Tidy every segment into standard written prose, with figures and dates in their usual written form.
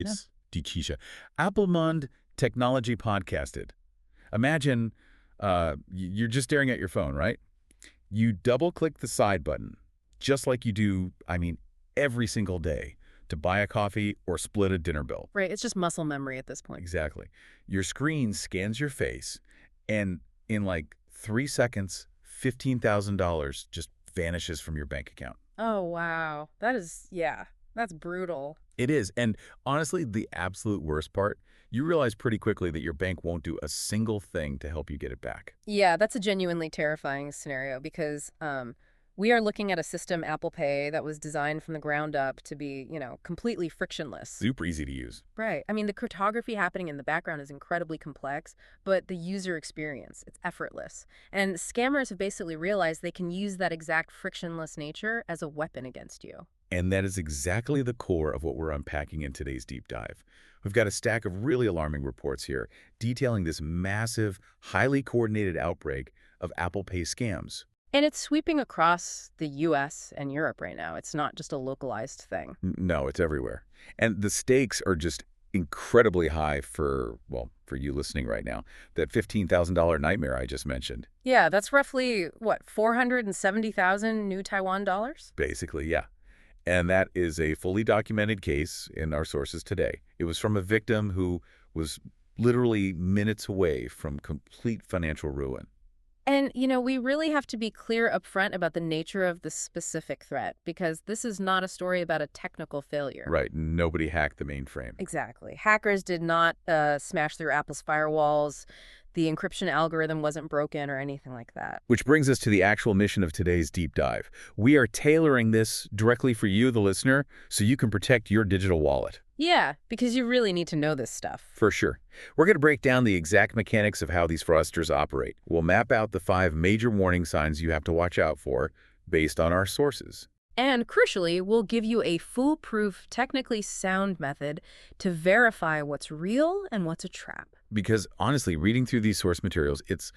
It's Dikisha. Applemond Technology Podcasted. Imagine you're just staring at your phone, right? You double-click the side button, just like you do, every single day, to buy a coffee or split a dinner bill. Right, it's just muscle memory at this point. Exactly. Your screen scans your face, and in like 3 seconds, $15,000 just vanishes from your bank account. Oh, wow. That's brutal. It is. And honestly, the absolute worst part, you realize pretty quickly that your bank won't do a single thing to help you get it back. Yeah, that's a genuinely terrifying scenario because we are looking at a system, Apple Pay, that was designed from the ground up to be, completely frictionless. Super easy to use. Right. I mean, the cryptography happening in the background is incredibly complex, but the user experience, it's effortless. And scammers have basically realized they can use that exact frictionless nature as a weapon against you. And that is exactly the core of what we're unpacking in today's deep dive. We've got a stack of really alarming reports here detailing this massive, highly coordinated outbreak of Apple Pay scams. And it's sweeping across the U.S. and Europe right now. It's not just a localized thing. No, it's everywhere. And the stakes are just incredibly high for you listening right now, that $15,000 nightmare I just mentioned. Yeah, that's roughly, 470,000 new Taiwan dollars? Basically, yeah. And that is a fully documented case in our sources today. It was from a victim who was literally minutes away from complete financial ruin. And, we really have to be clear up front about the nature of the specific threat, because this is not a story about a technical failure. Right. Nobody hacked the mainframe. Exactly. Hackers did not smash through Apple's firewalls. The encryption algorithm wasn't broken or anything like that. Which brings us to the actual mission of today's deep dive. We are tailoring this directly for you, the listener, so you can protect your digital wallet. Yeah, because you really need to know this stuff. For sure. We're going to break down the exact mechanics of how these fraudsters operate. We'll map out the 5 major warning signs you have to watch out for based on our sources. And crucially, we'll give you a foolproof, technically sound method to verify what's real and what's a trap. Because honestly, reading through these source materials, it's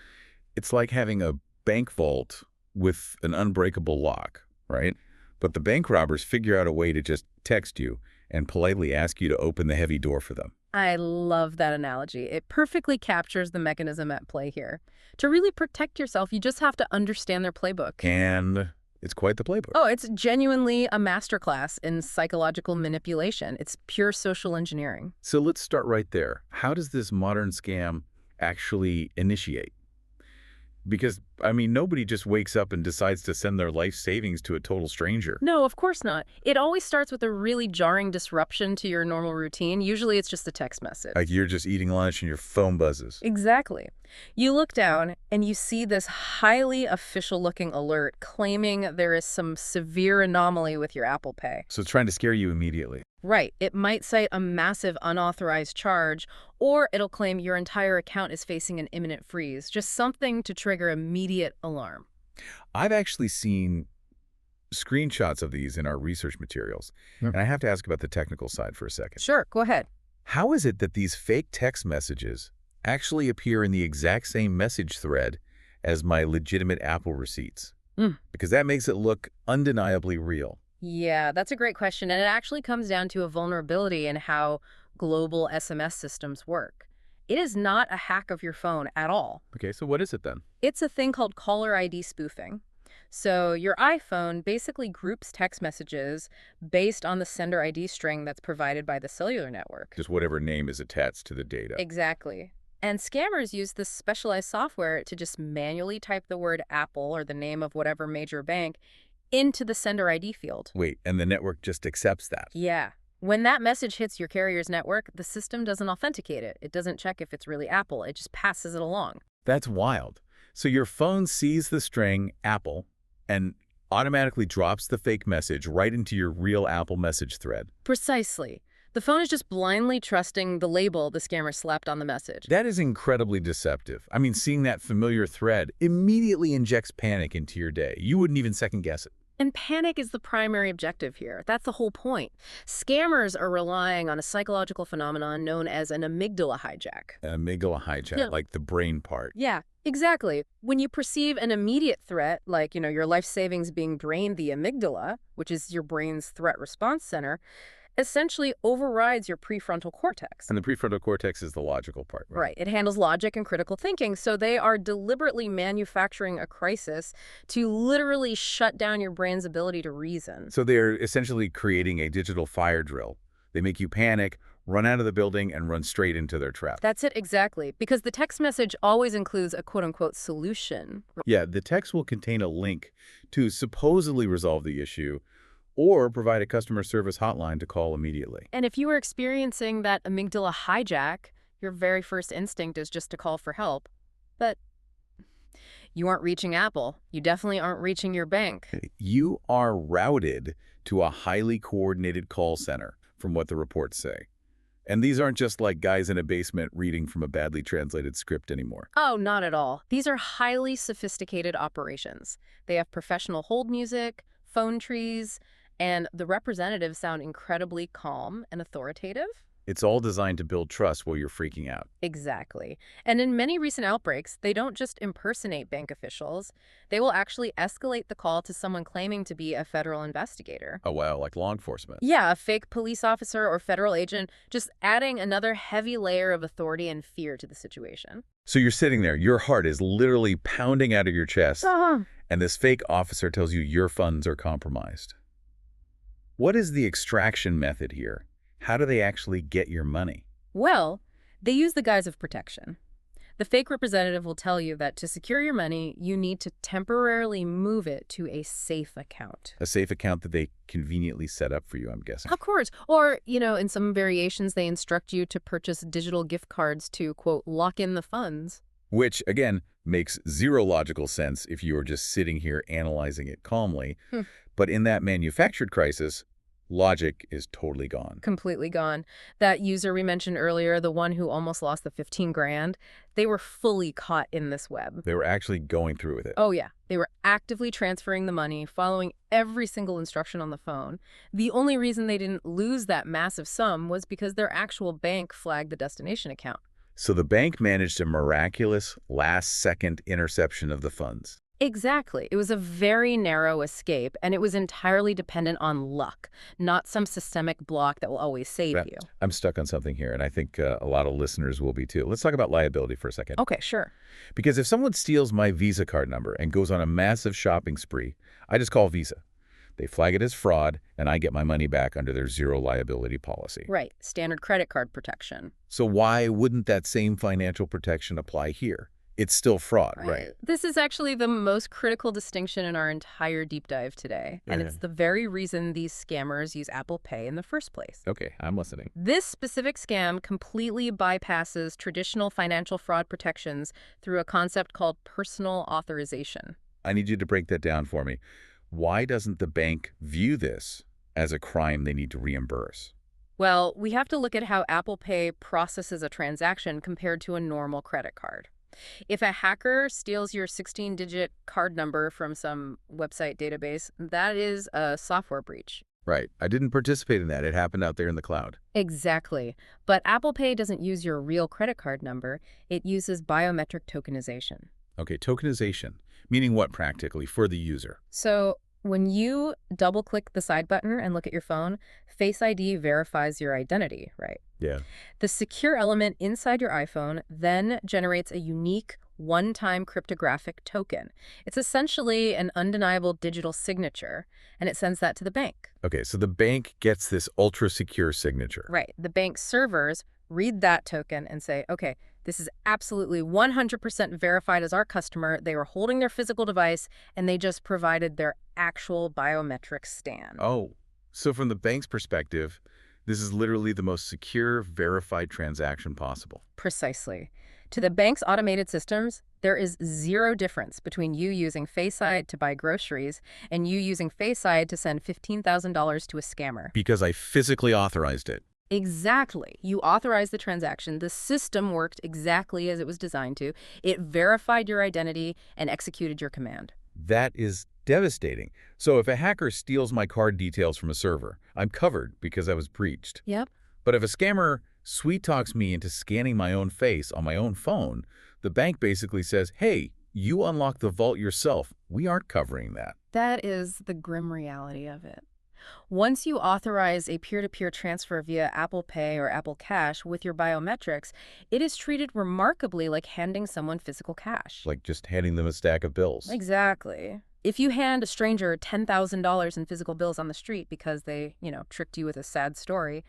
like having a bank vault with an unbreakable lock, right? But the bank robbers figure out a way to just text you and politely ask you to open the heavy door for them. I love that analogy. It perfectly captures the mechanism at play here. To really protect yourself, you just have to understand their playbook. And it's quite the playbook. Oh, it's genuinely a masterclass in psychological manipulation. It's pure social engineering. So let's start right there. How does this modern scam actually initiate? Because, nobody just wakes up and decides to send their life savings to a total stranger. No, of course not. It always starts with a really jarring disruption to your normal routine. Usually it's just a text message. Like you're just eating lunch and your phone buzzes. Exactly. You look down and you see this highly official-looking alert claiming there is some severe anomaly with your Apple Pay. So it's trying to scare you immediately. Right. It might cite a massive unauthorized charge, or it'll claim your entire account is facing an imminent freeze, just something to trigger immediate alarm. I've actually seen screenshots of these in our research materials, and I have to ask about the technical side for a second. Sure, go ahead. How is it that these fake text messages actually appear in the exact same message thread as my legitimate Apple receipts? Because that makes it look undeniably real. Yeah, that's a great question, and it actually comes down to a vulnerability in how global SMS systems work. It is not a hack of your phone at all. Okay, so what is it then? It's a thing called caller ID spoofing. So your iPhone basically groups text messages based on the sender ID string that's provided by the cellular network. Just whatever name is attached to the data. Exactly. And scammers use this specialized software to just manually type the word Apple or the name of whatever major bank into the sender ID field. Wait, and the network just accepts that? Yeah. When that message hits your carrier's network, the system doesn't authenticate it. It doesn't check if it's really Apple. It just passes it along. That's wild. So your phone sees the string Apple and automatically drops the fake message right into your real Apple message thread. Precisely. The phone is just blindly trusting the label the scammer slapped on the message. That is incredibly deceptive. Seeing that familiar thread immediately injects panic into your day. You wouldn't even second guess it. And panic is the primary objective here. That's the whole point. Scammers are relying on a psychological phenomenon known as an amygdala hijack. An amygdala hijack, like the brain part. Yeah, exactly. When you perceive an immediate threat, like, your life savings being drained the amygdala, which is your brain's threat response center, essentially overrides your prefrontal cortex. And the prefrontal cortex is the logical part, right? Right. It handles logic and critical thinking, so they are deliberately manufacturing a crisis to literally shut down your brain's ability to reason. So they're essentially creating a digital fire drill. They make you panic, run out of the building, and run straight into their trap. That's it exactly, because the text message always includes a quote-unquote solution. Yeah, the text will contain a link to supposedly resolve the issue or provide a customer service hotline to call immediately. And if you are experiencing that amygdala hijack, your very first instinct is just to call for help. But you aren't reaching Apple. You definitely aren't reaching your bank. You are routed to a highly coordinated call center, from what the reports say. And these aren't just like guys in a basement reading from a badly translated script anymore. Oh, not at all. These are highly sophisticated operations. They have professional hold music, phone trees, and the representatives sound incredibly calm and authoritative. It's all designed to build trust while you're freaking out. Exactly. And in many recent outbreaks, they don't just impersonate bank officials. They will actually escalate the call to someone claiming to be a federal investigator. Oh, wow, like law enforcement. Yeah, a fake police officer or federal agent, just adding another heavy layer of authority and fear to the situation. So you're sitting there, your heart is literally pounding out of your chest, and this fake officer tells you your funds are compromised. What is the extraction method here? How do they actually get your money? Well, they use the guise of protection. The fake representative will tell you that to secure your money, you need to temporarily move it to a safe account. A safe account that they conveniently set up for you, I'm guessing. Of course. Or, in some variations, they instruct you to purchase digital gift cards to, quote, lock in the funds. Which, again, makes zero logical sense if you were just sitting here analyzing it calmly. But in that manufactured crisis, logic is totally gone. Completely gone. That user we mentioned earlier, the one who almost lost the 15 grand, they were fully caught in this web. They were actually going through with it. Oh, yeah. They were actively transferring the money, following every single instruction on the phone. The only reason they didn't lose that massive sum was because their actual bank flagged the destination account. So the bank managed a miraculous last-second interception of the funds. Exactly. It was a very narrow escape, and it was entirely dependent on luck, not some systemic block that will always save you. I'm stuck on something here, and I think a lot of listeners will be too. Let's talk about liability for a second. Okay, sure. Because if someone steals my Visa card number and goes on a massive shopping spree, I just call Visa. They flag it as fraud, and I get my money back under their zero liability policy. Right. Standard credit card protection. So why wouldn't that same financial protection apply here? It's still fraud, right? This is actually the most critical distinction in our entire deep dive today. And it's the very reason these scammers use Apple Pay in the first place. Okay, I'm listening. This specific scam completely bypasses traditional financial fraud protections through a concept called personal authorization. I need you to break that down for me. Why doesn't the bank view this as a crime they need to reimburse? Well, we have to look at how Apple Pay processes a transaction compared to a normal credit card. If a hacker steals your 16-digit card number from some website database, that is a software breach. Right. I didn't participate in that. It happened out there in the cloud. Exactly. But Apple Pay doesn't use your real credit card number. It uses biometric tokenization. Okay, tokenization. Meaning what practically for the user? So when you double-click the side button and look at your phone, Face ID verifies your identity, right? Yeah. The secure element inside your iPhone then generates a unique one-time cryptographic token. It's essentially an undeniable digital signature, and it sends that to the bank. Okay, so the bank gets this ultra-secure signature. Right. The bank servers read that token and say, okay, this is absolutely 100% verified as our customer. They were holding their physical device, and they just provided their actual biometric scan. Oh, so from the bank's perspective, this is literally the most secure, verified transaction possible. Precisely. To the bank's automated systems, there is zero difference between you using Face ID to buy groceries and you using Face ID to send $15,000 to a scammer. Because I physically authorized it. Exactly. You authorized the transaction. The system worked exactly as it was designed to. It verified your identity and executed your command. That is devastating. So if a hacker steals my card details from a server, I'm covered because I was breached. Yep. But if a scammer sweet-talks me into scanning my own face on my own phone, the bank basically says, hey, you unlock the vault yourself. We aren't covering that. That is the grim reality of it. Once you authorize a peer-to-peer transfer via Apple Pay or Apple Cash with your biometrics, it is treated remarkably like handing someone physical cash. Like just handing them a stack of bills. Exactly. If you hand a stranger $10,000 in physical bills on the street because they, tricked you with a sad story,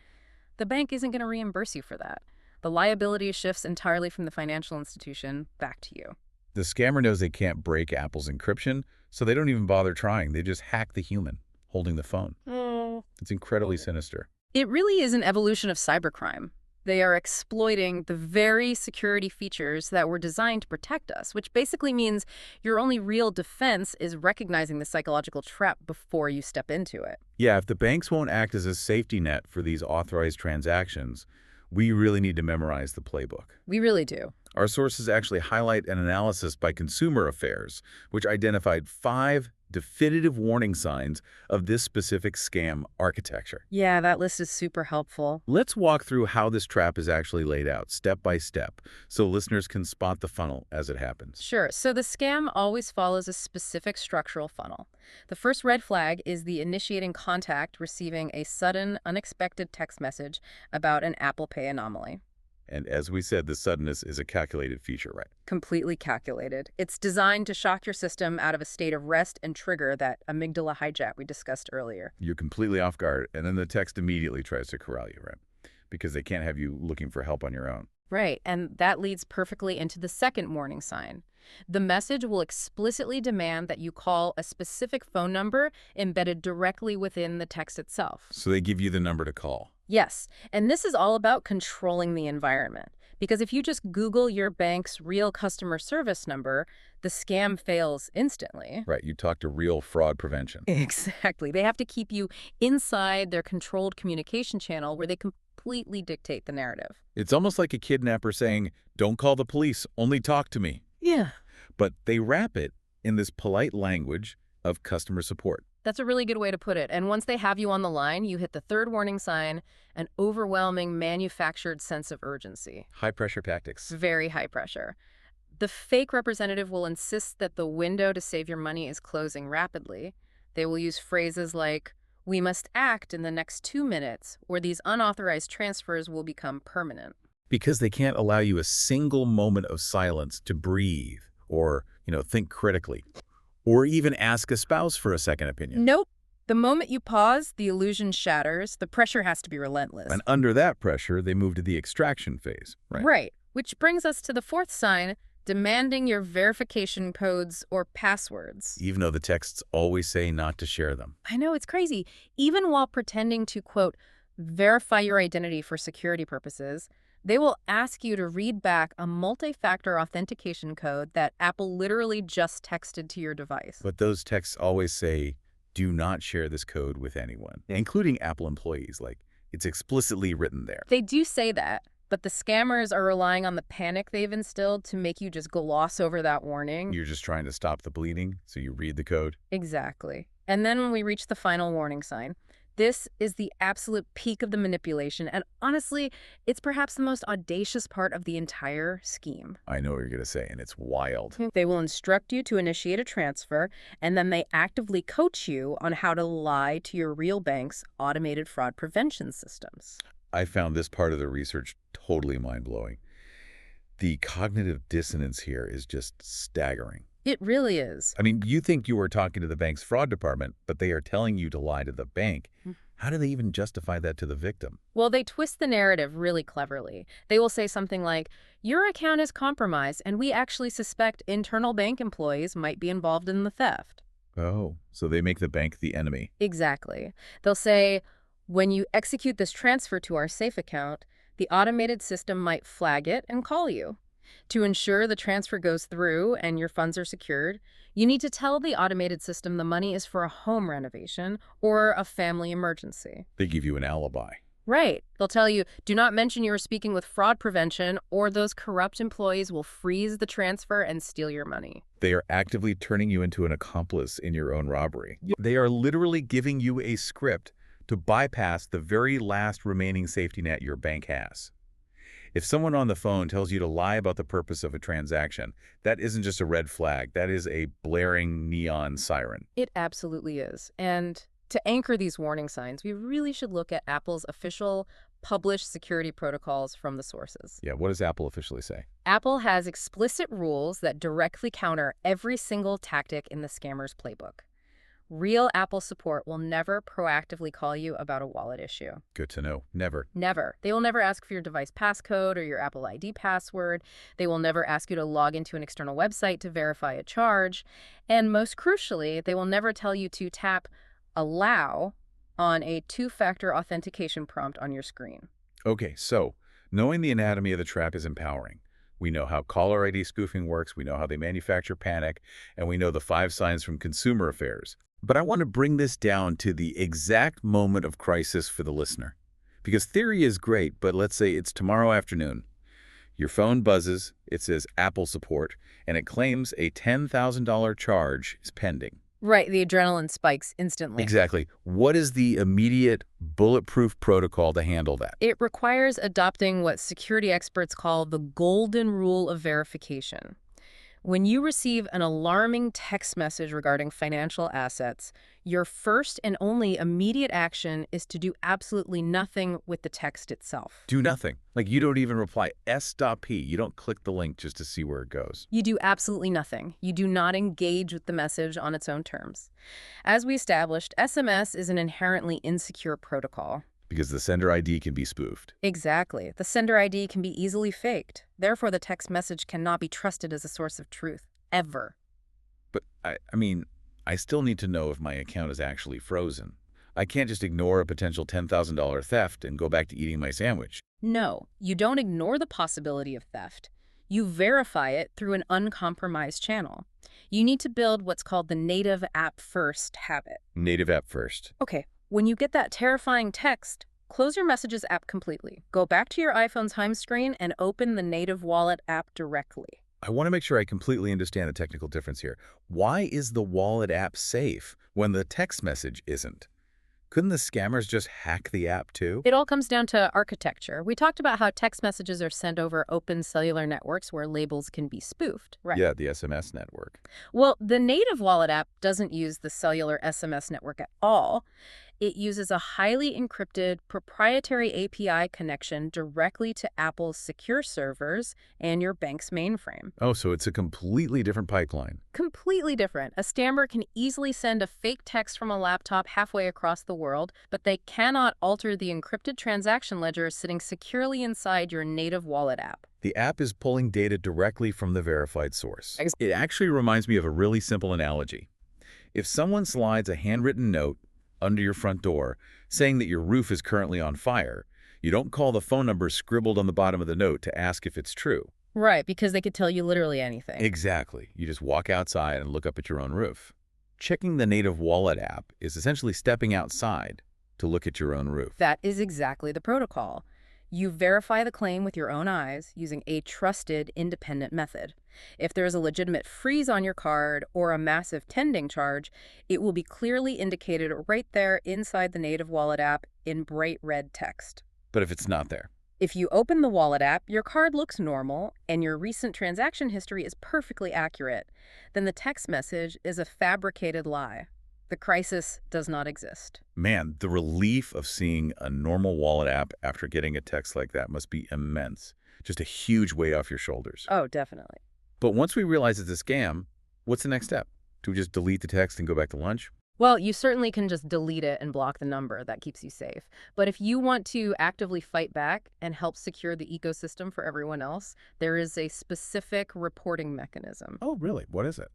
the bank isn't going to reimburse you for that. The liability shifts entirely from the financial institution back to you. The scammer knows they can't break Apple's encryption, so they don't even bother trying. They just hack the human holding the phone. It's incredibly sinister. It really is an evolution of cybercrime. They are exploiting the very security features that were designed to protect us, which basically means your only real defense is recognizing the psychological trap before you step into it. Yeah, if the banks won't act as a safety net for these authorized transactions, we really need to memorize the playbook. We really do. Our sources actually highlight an analysis by Consumer Affairs, which identified 5 definitive warning signs of this specific scam architecture. Yeah, that list is super helpful. Let's walk through how this trap is actually laid out, step by step, so listeners can spot the funnel as it happens. Sure. So the scam always follows a specific structural funnel. The first red flag is the initiating contact receiving a sudden, unexpected text message about an Apple Pay anomaly. And as we said, the suddenness is a calculated feature, right? Completely calculated. It's designed to shock your system out of a state of rest and trigger that amygdala hijack we discussed earlier. You're completely off guard, and then the text immediately tries to corral you, right? Because they can't have you looking for help on your own. Right, and that leads perfectly into the second warning sign. The message will explicitly demand that you call a specific phone number embedded directly within the text itself. So they give you the number to call. Yes, and this is all about controlling the environment. Because if you just Google your bank's real customer service number, the scam fails instantly. Right, you talk to real fraud prevention. Exactly. They have to keep you inside their controlled communication channel where they completely dictate the narrative. It's almost like a kidnapper saying, "Don't call the police, only talk to me." Yeah. But they wrap it in this polite language of customer support. That's a really good way to put it. And once they have you on the line, you hit the third warning sign, an overwhelming manufactured sense of urgency. High-pressure tactics. Very high pressure. The fake representative will insist that the window to save your money is closing rapidly. They will use phrases like, "We must act in the next 2 minutes," or "these unauthorized transfers will become permanent." Because they can't allow you a single moment of silence to breathe or, think critically. Or even ask a spouse for a second opinion. Nope. The moment you pause, the illusion shatters. The pressure has to be relentless. And under that pressure, they move to the extraction phase, right? Right. Which brings us to the fourth sign, demanding your verification codes or passwords. Even though the texts always say not to share them. I know, it's crazy. Even while pretending to, quote, verify your identity for security purposes, they will ask you to read back a multi-factor authentication code that Apple literally just texted to your device. But those texts always say, do not share this code with anyone, including Apple employees. Like, it's explicitly written there. They do say that, but the scammers are relying on the panic they've instilled to make you just gloss over that warning. You're just trying to stop the bleeding, so you read the code. Exactly. And then when we reach the final warning sign, this is the absolute peak of the manipulation, and honestly, it's perhaps the most audacious part of the entire scheme. I know what you're going to say, and it's wild. They will instruct you to initiate a transfer, and then they actively coach you on how to lie to your real bank's automated fraud prevention systems. I found this part of the research totally mind-blowing. The cognitive dissonance here is just staggering. It really is. I mean, you think you were talking to the bank's fraud department, but they are telling you to lie to the bank. How do they even justify that to the victim? Well, they twist the narrative really cleverly. They will say something like, your account is compromised, and we actually suspect internal bank employees might be involved in the theft. Oh, so they make the bank the enemy. Exactly. They'll say, when you execute this transfer to our safe account, the automated system might flag it and call you. To ensure the transfer goes through and your funds are secured, you need to tell the automated system the money is for a home renovation or a family emergency. They give you an alibi. Right. They'll tell you, do not mention you are speaking with fraud prevention, or those corrupt employees will freeze the transfer and steal your money. They are actively turning you into an accomplice in your own robbery. They are literally giving you a script to bypass the very last remaining safety net your bank has. If someone on the phone tells you to lie about the purpose of a transaction, that isn't just a red flag. That is a blaring neon siren. It absolutely is. And To anchor these warning signs, we really should look at Apple's official published security protocols from the sources. Yeah, what does Apple officially say? Apple has explicit rules that directly counter every single tactic in the scammer's playbook. Real Apple support will never proactively call you about a wallet issue. Good to know. Never. Never. They will never ask for your device passcode or your Apple ID password. They will never ask you to log into an external website to verify a charge. And most crucially, they will never tell you to tap allow on a two-factor authentication prompt on your screen. Okay, so knowing the anatomy of the trap is empowering. We know how caller ID spoofing works, we know how they manufacture panic, and we know the 5 signs from Consumer Affairs. But I want to bring this down to the exact moment of crisis for the listener. Because theory is great, but let's say it's tomorrow afternoon. Your phone buzzes, it says Apple support, and it claims a $10,000 charge is pending. Right, the adrenaline spikes instantly. Exactly. What is the immediate bulletproof protocol to handle that? It requires adopting what security experts call the golden rule of verification. When you receive an alarming text message regarding financial assets, your first and only immediate action is to do absolutely nothing with the text itself. Do nothing. Like you don't even reply S.P. You don't click the link just to see where it goes. You do absolutely nothing. You do not engage with the message on its own terms. As we established, SMS is an inherently insecure protocol. Because the sender ID can be spoofed. Exactly. The sender ID can be easily faked. Therefore, the text message cannot be trusted as a source of truth, ever. But, I mean, I still need to know if my account is actually frozen. I can't just ignore a potential $10,000 theft and go back to eating my sandwich. No, you don't ignore the possibility of theft. You verify it through an uncompromised channel. You need to build what's called the native app first habit. Native app first. Okay. When you get that terrifying text, close your Messages app completely. Go back to your iPhone's home screen and open the native Wallet app directly. I want to make sure I completely understand the technical difference here. Why is the Wallet app safe when the text message isn't? Couldn't the scammers just hack the app too? It all comes down to architecture. We talked about how text messages are sent over open cellular networks where labels can be spoofed, right? Yeah, the SMS network. Well, the native Wallet app doesn't use the cellular SMS network at all. It uses a highly encrypted proprietary API connection directly to Apple's secure servers and your bank's mainframe. Oh, so it's a completely different pipeline. Completely different. A scammer can easily send a fake text from a laptop halfway across the world, but they cannot alter the encrypted transaction ledger sitting securely inside your native Wallet app. The app is pulling data directly from the verified source. It actually reminds me of a really simple analogy. If someone slides a handwritten note under your front door saying that your roof is currently on fire, you don't call the phone number scribbled on the bottom of the note to ask if it's true. Right, because they could tell you literally anything. Exactly. You just walk outside and look up at your own roof. Checking the native Wallet app is essentially stepping outside to look at your own roof. That is exactly the protocol. You verify the claim with your own eyes using a trusted, independent method. If there is a legitimate freeze on your card or a massive pending charge, it will be clearly indicated right there inside the native Wallet app in bright red text. But if it's not there? If you open the Wallet app, your card looks normal and your recent transaction history is perfectly accurate, then the text message is a fabricated lie. The crisis does not exist. Man, the relief of seeing a normal Wallet app after getting a text like that must be immense. Just a huge weight off your shoulders. Oh, definitely. But once we realize it's a scam, what's the next step? Do we just delete the text and go back to lunch? Well, you certainly can just delete it and block the number. That keeps you safe. But if you want to actively fight back and help secure the ecosystem for everyone else, there is a specific reporting mechanism. Oh, really? What is it?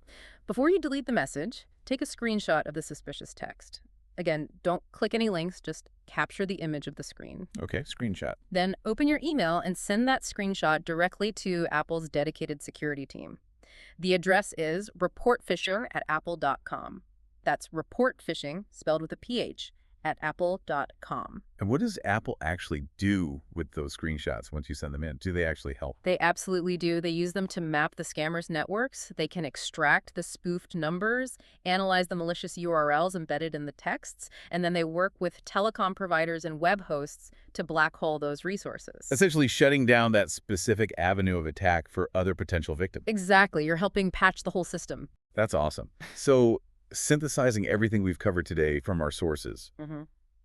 Before you delete the message, take a screenshot of the suspicious text. Again, don't click any links, just capture the image of the screen. Okay, screenshot. Then open your email and send that screenshot directly to Apple's dedicated security team. The address is reportphishing@apple.com. That's report phishing, spelled with a PH, at apple.com. And what does Apple actually do with those screenshots once you send them in? Do they actually help? They absolutely do. They use them to map the scammers' networks. They can extract the spoofed numbers, analyze the malicious URLs embedded in the texts, and then they work with telecom providers and web hosts to black hole those resources. Essentially shutting down that specific avenue of attack for other potential victims. Exactly. You're helping patch the whole system. That's awesome. So synthesizing everything we've covered today from our sources, Hmm.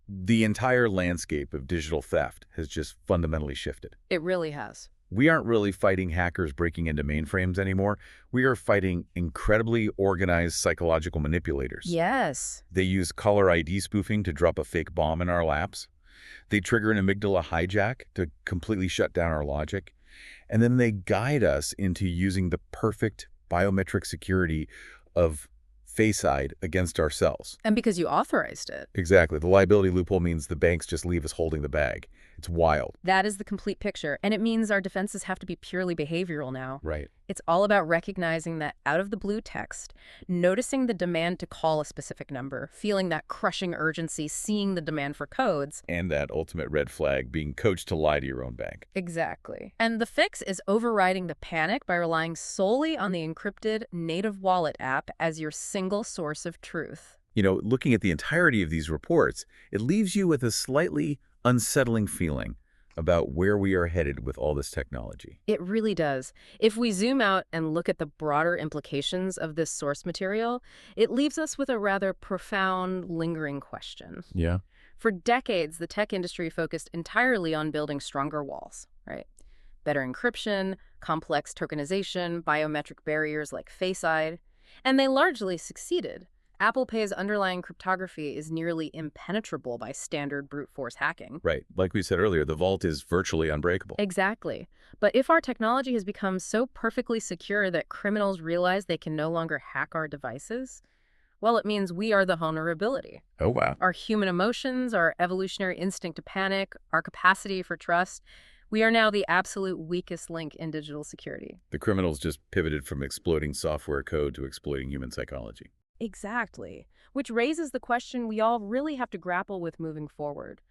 the entire landscape of digital theft has just fundamentally shifted. It really has. We aren't really fighting hackers breaking into mainframes anymore. We are fighting incredibly organized psychological manipulators. Yes. They use caller ID spoofing to drop a fake bomb in our laps. They trigger an amygdala hijack to completely shut down our logic. And then they guide us into using the perfect biometric security of Face ID against ourselves. And because you authorized it. Exactly. The liability loophole means the banks just leave us holding the bag. It's wild. That is the complete picture. And it means our defenses have to be purely behavioral now. Right. It's all about recognizing that out-of-the-blue text, noticing the demand to call a specific number, feeling that crushing urgency, seeing the demand for codes. And that ultimate red flag, being coached to lie to your own bank. Exactly. And the fix is overriding the panic by relying solely on the encrypted native wallet app as your single source of truth. You know, looking at the entirety of these reports, it leaves you with a slightly unsettling feeling about where we are headed with all this technology. It really does. If we zoom out and look at the broader implications of this source material, it leaves us with a rather profound, lingering question. Yeah. For decades, the tech industry focused entirely on building stronger walls, right? Better encryption, complex tokenization, biometric barriers like Face ID, and they largely succeeded. Apple Pay's underlying cryptography is nearly impenetrable by standard brute force hacking. Right. Like we said earlier, the vault is virtually unbreakable. Exactly. But if our technology has become so perfectly secure that criminals realize they can no longer hack our devices, well, it means we are the vulnerability. Oh, wow. Our human emotions, our evolutionary instinct to panic, our capacity for trust, we are now the absolute weakest link in digital security. The criminals just pivoted from exploiting software code to exploiting human psychology. Exactly. Which raises the question we all really have to grapple with moving forward.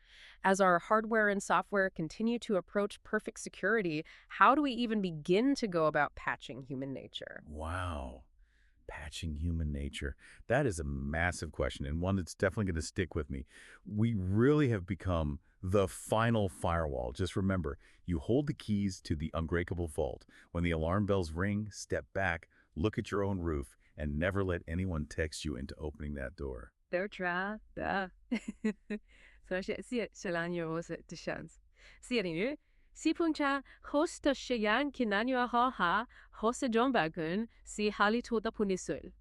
As our hardware and software continue to approach perfect security, how do we even begin to go about patching human nature? Wow. Patching human nature. That is a massive question, and one that's definitely going to stick with me. We really have become the final firewall. Just remember, you hold the keys to the unbreakable vault. When the alarm bells ring, step back, look at your own roof, and never let anyone text you into opening that door. Bertrand, Siri, si puncha hosta shayan kinanya ha ha, hosta jombagun, si hali tota punisul.